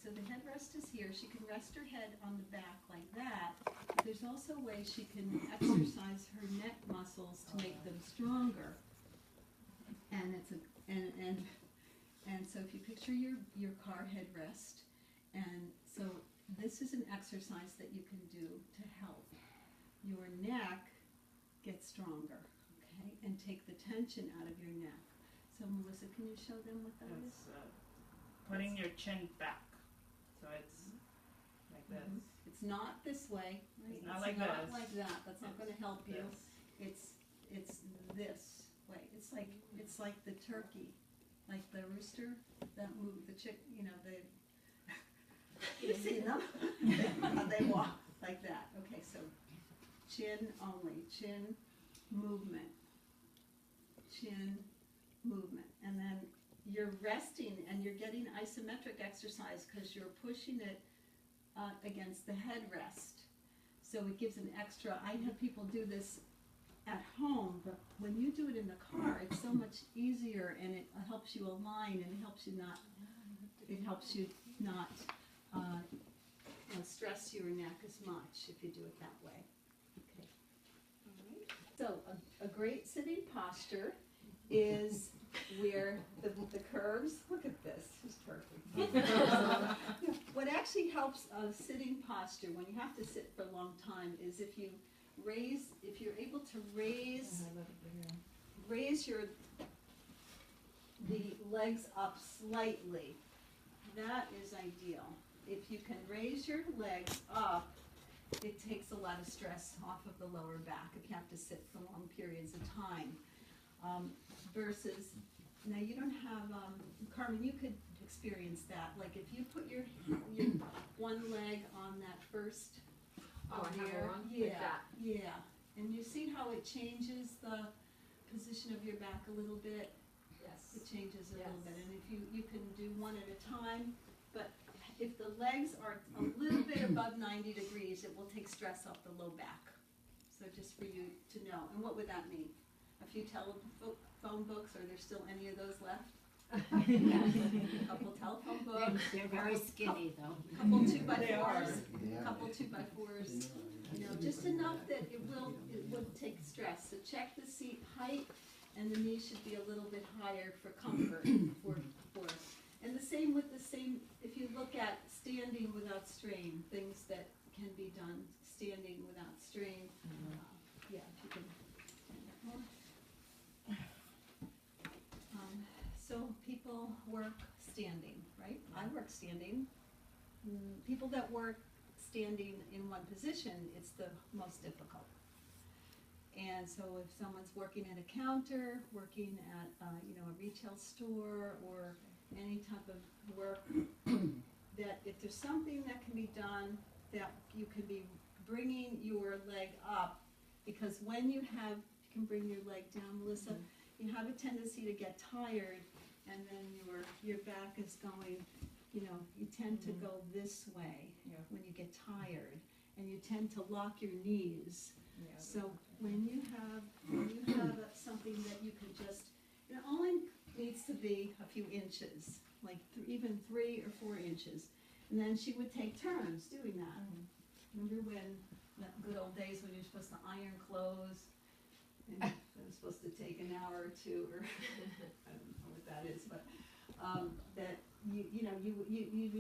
So the headrest is here. She can rest her head on the back like that. But there's also ways she can exercise her neck muscles to make them stronger. And it's a and so if you picture your car headrest, and so this is an exercise that you can do to help your neck get stronger, okay, and take the tension out of your neck. So Melissa, can you show them what that is? Putting your chin back, so it's like this. It's not this way. Right? It's not like this. Like that. That's not going to help you. This. It's this way. It's like the turkey, like the rooster that move the chick. You know the. You've seen them. They walk like that. Okay, so chin only, chin movement, chin movement, and then you're resting and you're getting isometric exercise because you're pushing it against the headrest. So it gives an extra. I have people do this at home, but when you do it in the car, it's so much easier, and it helps you align, and it helps you not. It helps you not stress your neck as much if you do it that way. Okay. All right. So a great sitting posture is where the curves. Look at this. It's perfect. What actually helps a sitting posture when you have to sit for a long time is if you're able to raise the legs up slightly. That is ideal. If you can raise your legs up, it takes a lot of stress off of the lower back if you have to sit for long periods of time. Versus, now you don't have, Carmen, you could experience that. Like if you put your one leg on that first, yeah. And you see how it changes the position of your back a little bit? Yes. It changes a little bit. And if you can do one at a time, but if the legs are a little bit above 90 degrees, it will take stress off the low back. So just for you to know. And what would that mean? A few telephone books, are there still any of those left? A couple telephone books. They're very skinny though. Couple 2x4s. Couple 2x4s. You know, just enough that it would take stress. So check the seat height, and the knee should be a little bit higher for comfort. And the same with if you look at standing without strain, things that can be done standing without strain. Yeah, if you can stand that more. So people work standing, right? I work standing. People that work standing in one position, it's the most difficult. And so if someone's working at a counter, working at a retail store, or any type of work, that if there's something that can be done, that you can be bringing your leg up, because when you can bring your leg down, Melissa, you have a tendency to get tired, and then your back is going, you tend to go this way when you get tired, and you tend to lock your knees. So when you have something that you can just, it only needs to be a few inches, like even 3 or 4 inches, and then she would take turns doing that. Remember when the good old days when you're supposed to iron clothes, and it was supposed to take an hour or two, or I don't know what that is, but that you would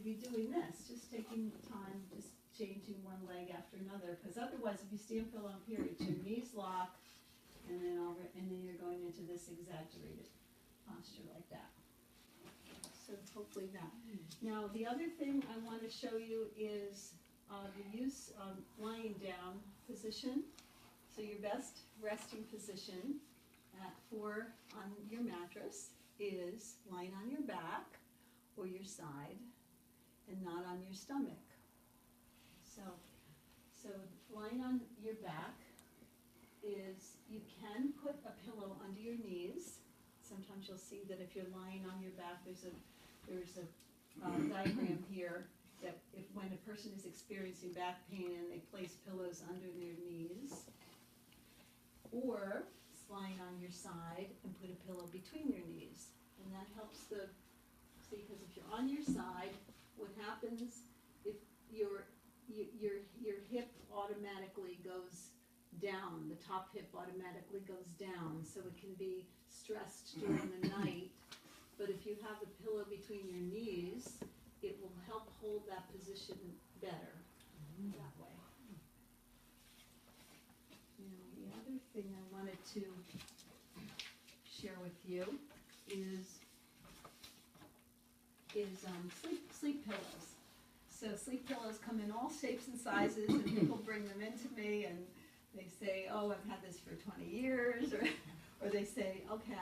be doing this, just taking time, just changing one leg after another, because otherwise, if you stand for a long period, your knees lock, and then you're going into this exaggerated posture like that. So hopefully that. Now the other thing I want to show you is the use of lying down position. So your best resting position on your mattress is lying on your back or your side, and not on your stomach. So lying on your back is, you can put a pillow under your knees. Sometimes you'll see that if you're lying on your back, there's a diagram here that when a person is experiencing back pain and they place pillows under their knees, or lying on your side and put a pillow between your knees, and that helps because if you're on your side what happens if your hip automatically goes down, the top hip automatically goes down, so it can be stressed during the night. But if you have a pillow between your knees, it will help hold that position better that way. Now, the other thing I wanted to share with you is sleep pillows. So sleep pillows come in all shapes and sizes, and people bring them into me, and they say, "Oh, I've had this for 20 years," or they say, "Okay,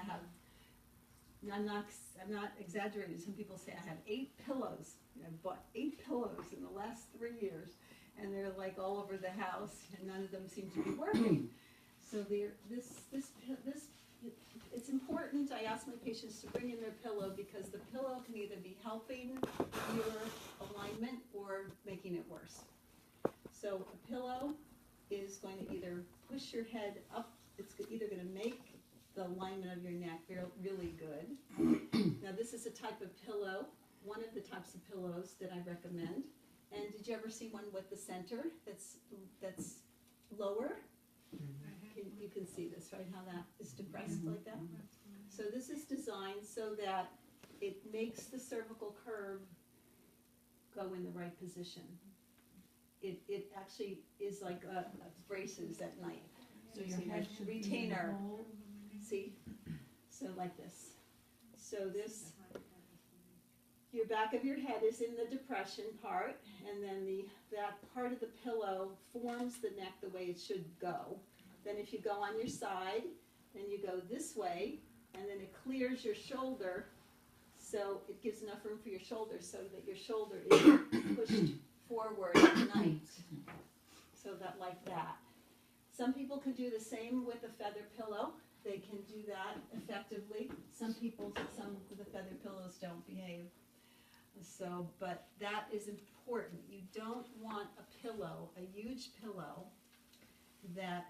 I'm not exaggerating. Some people say I have 8 pillows. I've bought 8 pillows in the last 3 years, and they're like all over the house, and none of them seem to be working." So it's important. I ask my patients to bring in their pillow because the pillow can either be helping your alignment or making it worse. So a pillow is going to either push your head up. It's either going to make the alignment of your neck really good. Now this is a type of pillow, one of the types of pillows that I recommend. And did you ever see one with the center that's lower? You can see this, right, how that is depressed like that? So this is designed so that it makes the cervical curve go in the right position. It actually is like braces at night. So your head should be retainer. whole. See? So like this. So this, your back of your head is in the depression part, and then that part of the pillow forms the neck the way it should go. Then if you go on your side, then you go this way, and then it clears your shoulder, so it gives enough room for your shoulder so that your shoulder is pushed forward at night. So that like that. Some people can do the same with a feather pillow. They can do that effectively. Some of the feather pillows don't behave. So, but that is important. You don't want a pillow, a huge pillow that,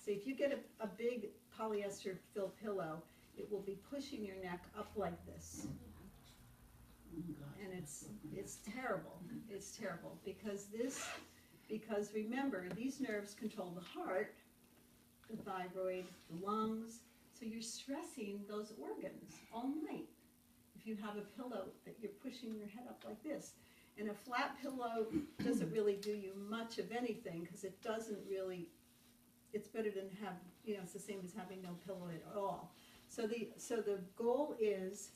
see, if you get a big polyester filled pillow, it will be pushing your neck up like this. And it's terrible. It's terrible because remember, these nerves control the heart, the thyroid, the lungs, so you're stressing those organs all night if you have a pillow that you're pushing your head up like this. And a flat pillow doesn't really do you much of anything because it doesn't really, it's better than it's the same as having no pillow at all. So the goal is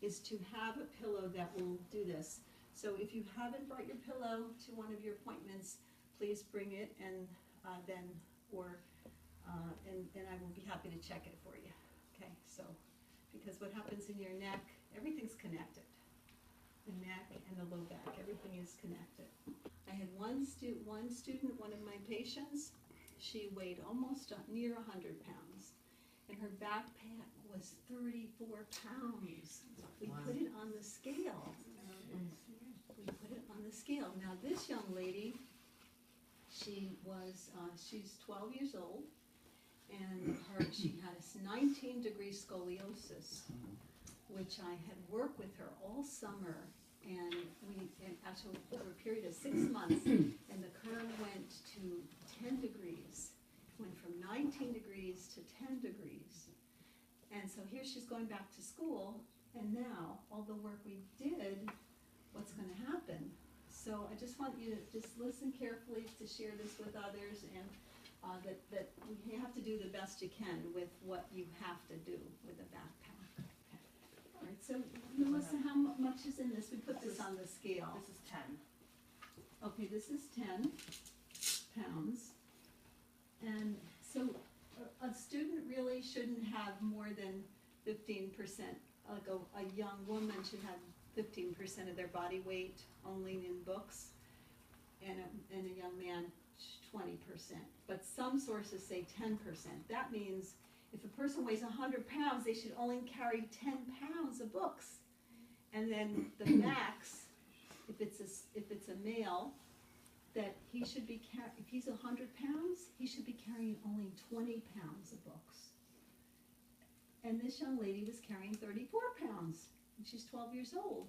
to have a pillow that will do this. So if you haven't brought your pillow to one of your appointments, please bring it and I will be happy to check it for you. Okay, so because what happens in your neck, everything's connected. The neck and the low back, everything is connected. I had one student, one of my patients, she weighed almost near 100 pounds, and her backpack was 34 pounds. We put it on the scale. Now this young lady, she's 12 years old, and she had a 19-degree scoliosis, which I had worked with her all summer, and actually over a period of 6 months, and the curve went to 10 degrees. It went from 19 degrees to 10 degrees. And so here she's going back to school, and now all the work we did, what's going to happen? So I just want you to just listen carefully to share this with others, and that you have to do the best you can with what you have to do with a backpack. Okay. All right, so Melissa, how much is in this? We put this on the scale. This is 10. Okay, this is 10 pounds. And so a student really shouldn't have more than 15%, like a young woman should have 15% of their body weight only in books, and a young man 20%. But some sources say 10%. That means if a person weighs 100 pounds, they should only carry 10 pounds of books. And then the max, if it's a male, that he should be if he's 100 pounds, he should be carrying only 20 pounds of books. And this young lady was carrying 34 pounds, and she's 12 years old.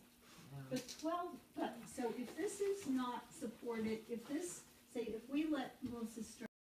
But 12, but, so if this is not supported, if this